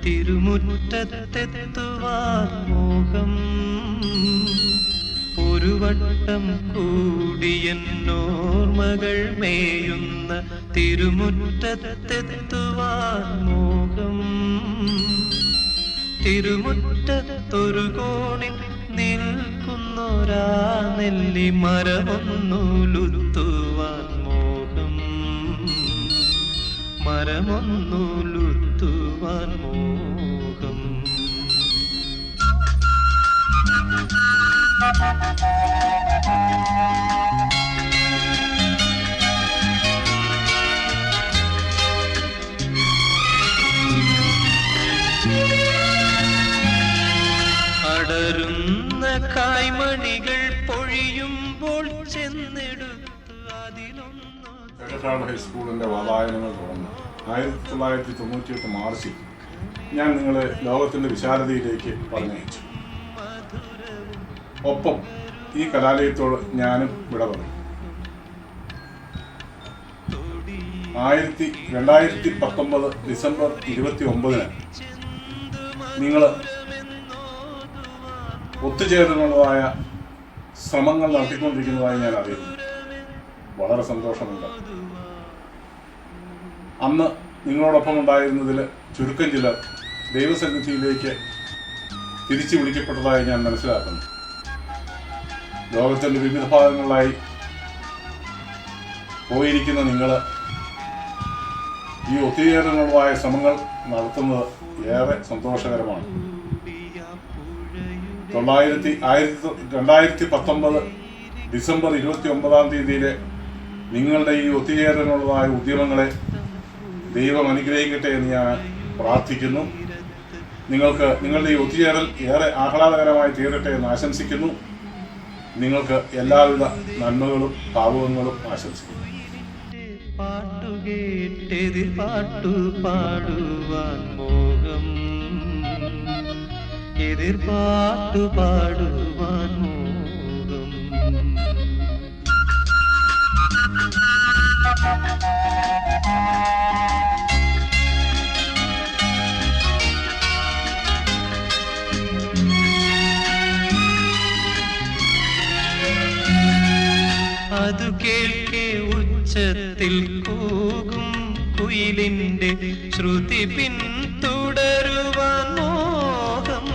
തിരുമുറ്റത്തെത്തുവാൻ മോഹം. ഒരു വട്ടം കൂടിയെന്നോർമകൾ മേയുന്ന തിരുമുറ്റത്തെത്തുവാൻ മോഹം. തിരുമുറ്റത്തൊരു കോണിൽ നിൽക്കുന്നൊരാ നെല്ലി മരമൊന്നുലുത്തുവാൻ മോഹം. മരമൊന്നുലുത്തുവാൻ മോഹം. അടരുന്ന കായ്മണികൾ പൊഴിയുമ്പോൾ ചെന്നെടുത്ത് അതിലൊന്നു. ഹൈസ്കൂളിൻ്റെ വാതായനങ്ങൾ തുടർന്ന് 1998 മാർച്ചിൽ ഞാൻ നിങ്ങളെ ലോകത്തിൻ്റെ വിശാലതയിലേക്ക് പറഞ്ഞയച്ചു. ഒപ്പം ഈ കലാലയത്തോട് ഞാനും വിട പറഞ്ഞു. 2019 ഡിസംബർ 29 നിങ്ങൾ ഒത്തുചേരുന്നതായ ശ്രമങ്ങൾ നടത്തിക്കൊണ്ടിരിക്കുന്നതായി ഞാൻ അറിയുന്നു. വളരെ സന്തോഷമുണ്ട്. അന്ന് നിങ്ങളോടൊപ്പം ഉണ്ടായിരുന്നതിൽ ചുരുക്കം ചിലർ ദൈവസന്നിധിയിലേക്ക് തിരിച്ചു വിളിക്കപ്പെട്ടതായി ഞാൻ മനസ്സിലാക്കുന്നു. ലോകത്തിൻ്റെ വിവിധ ഭാഗങ്ങളിലായി പോയിരിക്കുന്ന നിങ്ങൾ ഈ ഒത്തുചേരലുകളായ ശ്രമങ്ങൾ നടത്തുന്നത് ഏറെ സന്തോഷകരമാണ്. 2019 ഡിസംബർ 29 നിങ്ങളുടെ ഈ ഒത്തുചേരലിനുള്ളതായ ഉദ്യമങ്ങളെ ദൈവം അനുഗ്രഹിക്കട്ടെ എന്ന് ഞാൻ പ്രാർത്ഥിക്കുന്നു. നിങ്ങളുടെ ഈ ഒത്തുചേരൽ ഏറെ ആഹ്ലാദകരമായി തീരട്ടെ എന്ന് ആശംസിക്കുന്നു. നിങ്ങൾക്ക് എല്ലാവിധ നന്മകളും ഭാവുകങ്ങളും ആശംസിക്കുന്നു. പാട്ടുകേട്ടെതിർ പാട്ടു പാടുവാൻ മോഹം. എതിർ പാട്ടു പാടുവാൻ മോഹം. അതു കേൾക്കെ ഉച്ചത്തിൽ കൂകും കുയിലിന്റെ ശ്രുതി പിന്തുടരുവാൻ മോഹം.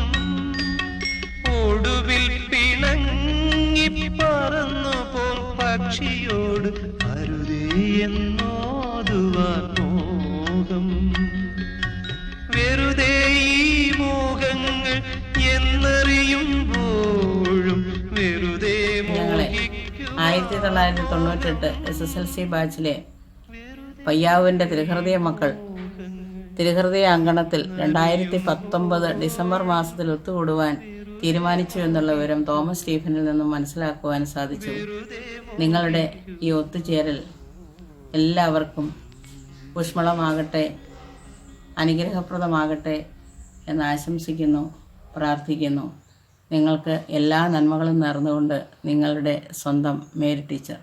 ഒടുവിൽ പിണങ്ങി പറന്നു പോം പക്ഷിയോട് അരുതേ എന്നോതുവാൻ മോഹം. വെറുതെ ഈ മോഹങ്ങൾ എന്നറിയുമ്പോഴും വെറുതെ 1998 SSLC ബാച്ചിലെ പയ്യാവുവിൻ്റെ തിരുഹൃദയ മക്കൾ തിരുഹൃദയ അങ്കണത്തിൽ 2019 ഡിസംബർ മാസത്തിൽ ഒത്തുകൂടുവാൻ തീരുമാനിച്ചു എന്നുള്ള വിവരം തോമസ് സ്റ്റീഫനിൽ നിന്നും മനസ്സിലാക്കുവാൻ സാധിച്ചു. നിങ്ങളുടെ ഈ ഒത്തുചേരൽ എല്ലാവർക്കും ഊഷ്മളമാകട്ടെ, അനുഗ്രഹപ്രദമാകട്ടെ എന്ന് ആശംസിക്കുന്നു, പ്രാർത്ഥിക്കുന്നു. നിങ്ങൾക്ക് എല്ലാ നന്മകളും നേർന്നുകൊണ്ട് നിങ്ങളുടെ സ്വന്തം Mary teacher.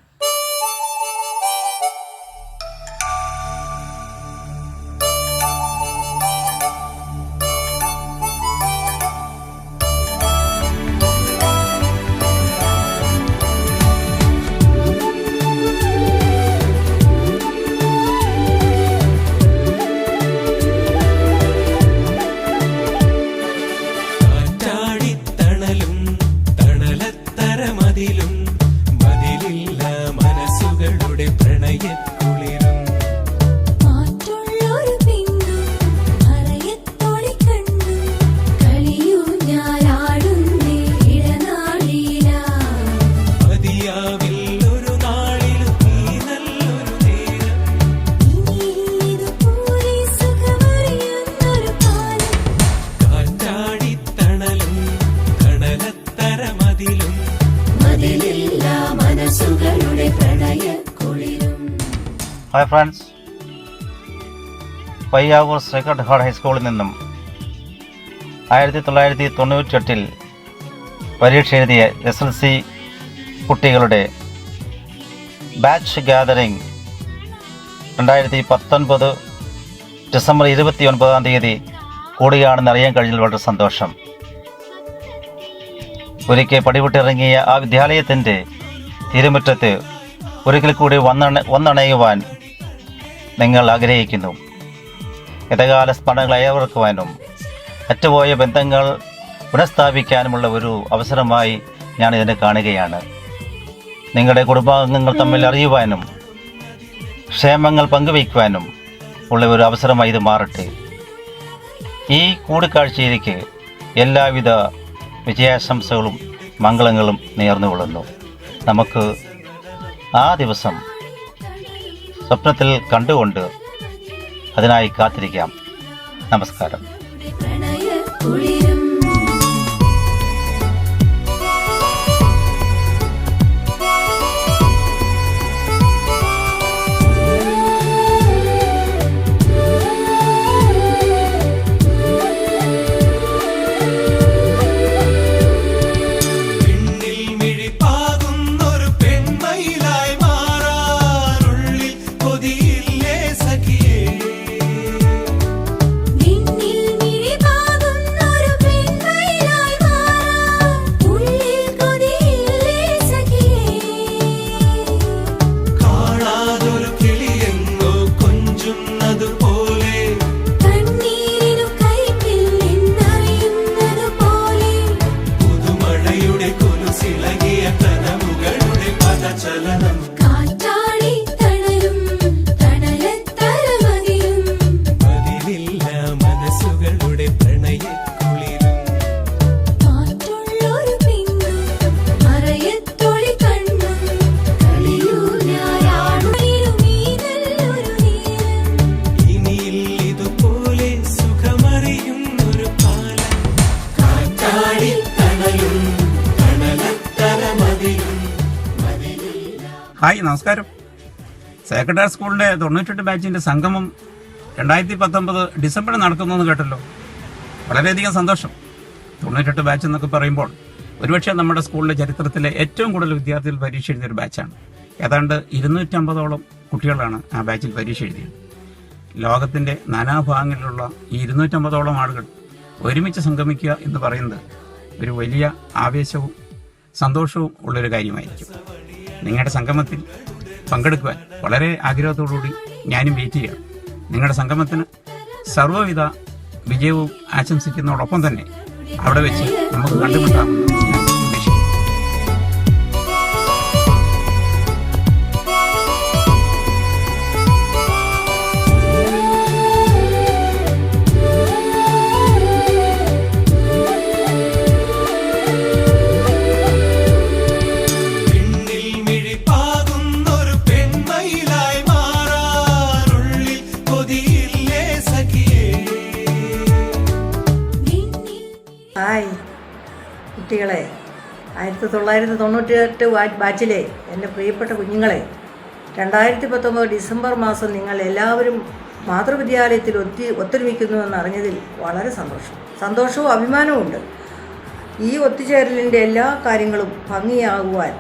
Hi friends, Payyavoor sacred heart ഹൈസ്കൂളിൽ നിന്നും 1998 പരീക്ഷ എഴുതിയ SLC കുട്ടികളുടെ ബാച്ച് ഗ്യാതറിംഗ് 2019 ഡിസംബർ 29 കൂടിയാണെന്ന് അറിയാൻ കഴിഞ്ഞതിൽ വളരെ സന്തോഷം. ഒരിക്കൽ പടിവിട്ടിറങ്ങിയ ആ വിദ്യാലയത്തിൻ്റെ തിരുമുറ്റത്ത് ഒരിക്കൽ കൂടി വന്നണയുവാൻ നിങ്ങൾ ആഗ്രഹിക്കുന്നു. ഗതകാല സ്മരണകൾ അയവർക്കുവാനും അറ്റുപോയ ബന്ധങ്ങൾ പുനഃസ്ഥാപിക്കാനുമുള്ള ഒരു അവസരമായി ഞാൻ ഇതിനെ കാണുകയാണ്. നിങ്ങളുടെ കുടുംബാംഗങ്ങൾ തമ്മിൽ അറിയുവാനും ക്ഷേമങ്ങൾ പങ്കുവയ്ക്കുവാനും ഉള്ള ഒരു അവസരമായി ഇത് മാറട്ടെ. ഈ കൂടിക്കാഴ്ചയിലേക്ക് എല്ലാവിധ വിജയാശംസകളും മംഗളങ്ങളും നേർന്നുകൊള്ളുന്നു. നമുക്ക് ആ ദിവസം സ്വപ്നത്തിൽ കണ്ടുകൊണ്ട് അതിനായി കാത്തിരിക്കാം. നമസ്കാരം. ഹായ്, നമസ്കാരം. സേക്രഡ് ഹാർട്ട് സ്കൂളിൻ്റെ 98 ബാച്ചിൻ്റെ സംഗമം 2019 ഡിസംബറിൽ നടക്കുന്നതെന്ന് കേട്ടല്ലോ. വളരെയധികം സന്തോഷം. 98 ബാച്ച് എന്നൊക്കെ പറയുമ്പോൾ ഒരുപക്ഷെ നമ്മുടെ സ്കൂളിലെ ചരിത്രത്തിലെ ഏറ്റവും കൂടുതൽ വിദ്യാർത്ഥികൾ പരീക്ഷ എഴുതിയൊരു ബാച്ചാണ്. ഏതാണ്ട് 250ഓളം കുട്ടികളാണ് ആ ബാച്ചിൽ പരീക്ഷ എഴുതിയത്. ലോകത്തിൻ്റെ നാനാഭാഗങ്ങളിലുള്ള ഈ 250ഓളം ആളുകൾ ഒരുമിച്ച് സംഗമിക്കുക എന്ന് പറയുന്നത് ഒരു വലിയ ആവേശവും സന്തോഷവും ഉള്ളൊരു കാര്യമായിരിക്കും. നിങ്ങളുടെ സംഗമത്തിൽ പങ്കെടുക്കുവാൻ വളരെ ആഗ്രഹത്തോടുകൂടി ഞാനും വെയിറ്റ് ചെയ്യാം. നിങ്ങളുടെ സംഗമത്തിന് സർവ്വവിധ വിജയവും ആശംസിക്കുന്നതോടൊപ്പം തന്നെ അവിടെ വെച്ച് നമുക്ക് കണ്ടുമുട്ടാമെന്ന് ഞാൻ ഉദ്ദേശിക്കുന്നു. ഹായ് കുട്ടികളെ, 1998 ബാച്ചിലെ എൻ്റെ പ്രിയപ്പെട്ട കുഞ്ഞുങ്ങളെ, 2019 ഡിസംബർ മാസം നിങ്ങൾ എല്ലാവരും മാതൃവിദ്യാലയത്തിൽ ഒത്തൊരുമിക്കുന്നുവെന്ന് അറിഞ്ഞതിൽ വളരെ സന്തോഷവും അഭിമാനവും ഉണ്ട്. ഈ ഒത്തുചേരലിൻ്റെ എല്ലാ കാര്യങ്ങളും ഭംഗിയാകുവാൻ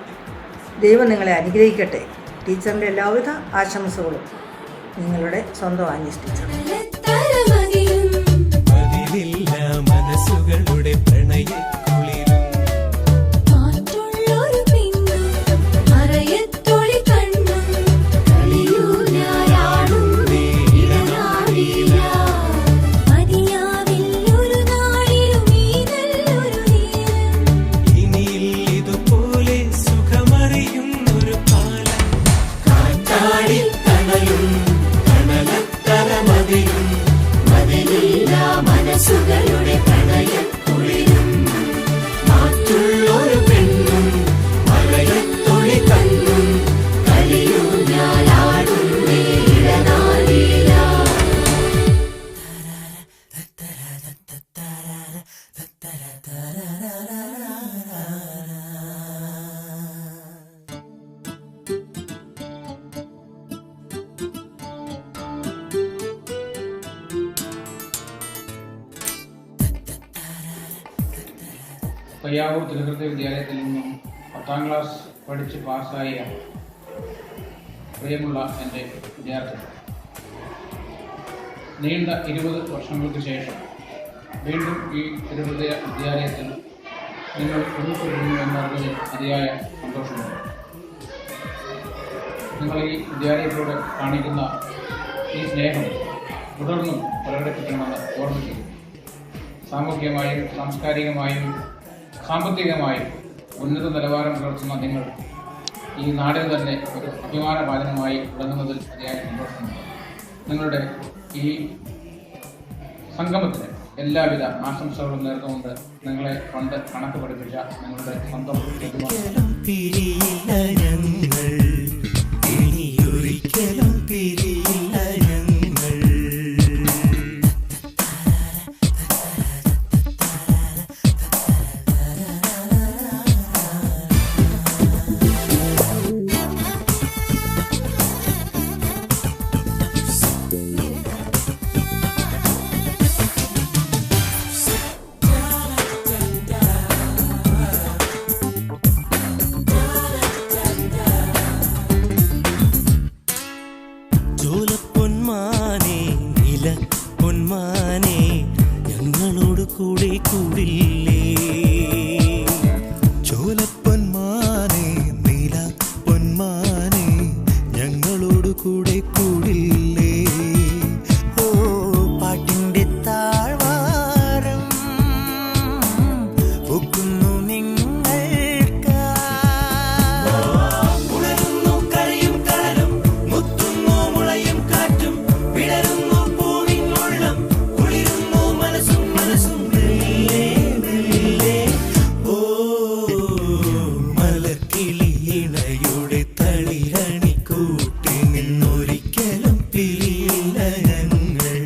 ദൈവം നിങ്ങളെ അനുഗ്രഹിക്കട്ടെ. ടീച്ചറിൻ്റെ എല്ലാവിധ ആശംസകളും. നിങ്ങളുടെ സ്വന്തം ആനീസ് ടീച്ചർ. മനസ്സുകളുടെ പ്രണയക്കുളിരും ഇനിയിൽ ഇതുപോലെ സുഖമറിയുന്നൊരു കാലം. കാറ്റാടി തണലും തണലത്തര മതിയും മതിലില്ല മനസ്സുകളുടെ പ്രണയക്കുളിരും. മാറ്റുള്ളൊരു പെണ്ണും മലയത്തൊളി കണ്ണും കളിയൂഞ്ഞാലാടുന്നേ ഇടനാഴില. പയ്യാവൂർ തിരുഹൃദയ വിദ്യാലയത്തിൽ നിന്നും 10ാം ക്ലാസ് പഠിച്ച് പാസ്സായ പ്രിയമുള്ള എൻ്റെ വിദ്യാർത്ഥികൾ, നീണ്ട 20 വർഷങ്ങൾക്ക് ശേഷം വീണ്ടും ഈ തിരുഹൃദയ വിദ്യാലയത്തിൽ നിങ്ങൾ ഒന്നിച്ചിരുന്നു എന്നറിഞ്ഞതിൽ അതിയായ സന്തോഷമുണ്ട്. നിങ്ങൾ ഈ വിദ്യാലയത്തോട് കാണിക്കുന്ന ഈ സ്നേഹം തുടർന്നും പ്രകടിപ്പിക്കണമെന്ന് ഓർമ്മിക്കുന്നു. സാമൂഹികമായും സാംസ്കാരികമായും സാമ്പത്തികമായും ഉന്നത നിലവാരം പുലർത്തുന്ന നിങ്ങൾ ഈ നാടിന് തന്നെ ഒരു അഭിമാനഭാജനമായി വിളങ്ങുന്നതിൽ അതിയായ സന്തോഷമുണ്ട്. നിങ്ങളുടെ ഈ സംഗമത്തിന് എല്ലാവിധ ആശംസകളും നേർന്നുകൊണ്ട് നിങ്ങളെ പണ്ട് കണക്ക് പഠിപ്പിച്ച നിങ്ങളുടെ സ്വന്തം പിരിയില്ല ഞങ്ങൾ, ഇനിയൊരിക്കലും പിരിയില്ല ഞങ്ങൾ. ചോലപ്പൊന്മാനെ നില പൊന്മാനെ ഞങ്ങളോട് കൂടെ കൂടില്ലേ. ചോലപ്പൊന്മാനെ നില പൊന്മാനെ ഞങ്ങളോട് കൂടെ കൂടില്ലേ. ഓ പാട്ടിന്റെ താഴ്വാരം ഒക്കുന്നു നിങ്ങൾക്ക്. ഉണരുന്നു കരയും കടലും, മുത്തുന്നു മുളയും കാറ്റും, വിടരുന്നു പൂവിനുള്ളം, കുളിരുന്നു മനസ്സും മനസ്സും. മെല്ലെ മെല്ലെ ഓ മലർക്കിളിയിണയുടെ തളിരണി കൂട്ടി നിന്നൊരിക്കലും പിരിയില്ല ഞങ്ങൾ,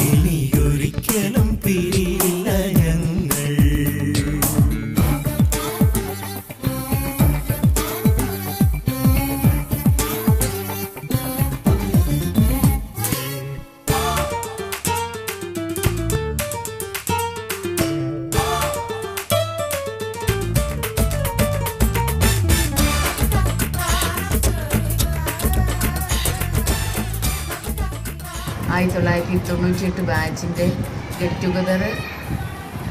ഇനിയൊരിക്കലും പിരിയില്ല ഞങ്ങൾ. ആയിരത്തി 1998 ബാച്ചിൻ്റെ ഗെറ്റ് ടുഗദർ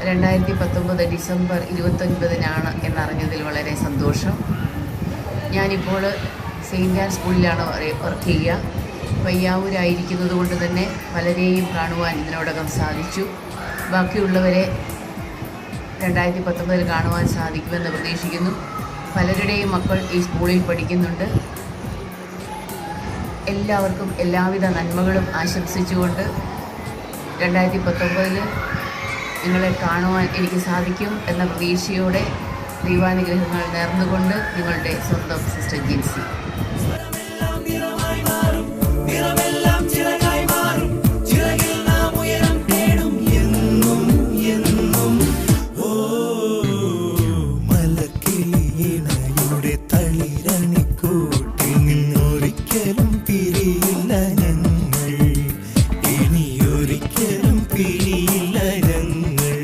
2019 ഡിസംബർ 29 എന്നറിഞ്ഞതിൽ വളരെ സന്തോഷം. ഞാനിപ്പോൾ സെയിൻറ്റ് ആൻ സ്കൂളിലാണ് വർക്ക് ചെയ്യുക. പയ്യാവൂരായിരിക്കുന്നത് കൊണ്ട് തന്നെ പലരെയും കാണുവാൻ ഇതിനോടകം സാധിച്ചു. ബാക്കിയുള്ളവരെ 2019 കാണുവാൻ സാധിക്കുമെന്ന് പ്രതീക്ഷിക്കുന്നു. പലരുടെയും മക്കൾ ഈ സ്കൂളിൽ പഠിക്കുന്നുണ്ട്. എല്ലാവർക്കും എല്ലാവിധ നന്മകളും ആശംസിച്ചുകൊണ്ട് 2019 നിങ്ങളെ കാണുവാൻ എനിക്ക് സാധിക്കും എന്ന പ്രതീക്ഷയോടെ ദൈവാനുഗ്രഹങ്ങൾ നേർന്നുകൊണ്ട് നിങ്ങളുടെ സ്വന്തം സിസ്റ്റർ ജിൻസി. മലക്കിളിയിണയുടെ തളിരണി കൂട്ടി നിന്നൊരിക്കലും പിരിയില്ല ഞങ്ങൾ, ഇനിയൊരിക്കലും പിരിയില്ല ഞങ്ങൾ.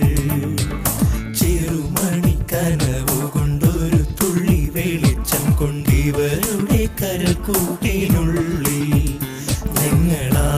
ചെറുമണി കനവു കൊണ്ടൊരു തുള്ളി വെളിച്ചം കൊണ്ടിവരുടെ കരക്കൂട്ടിനുള്ളിൽ ഞങ്ങളാ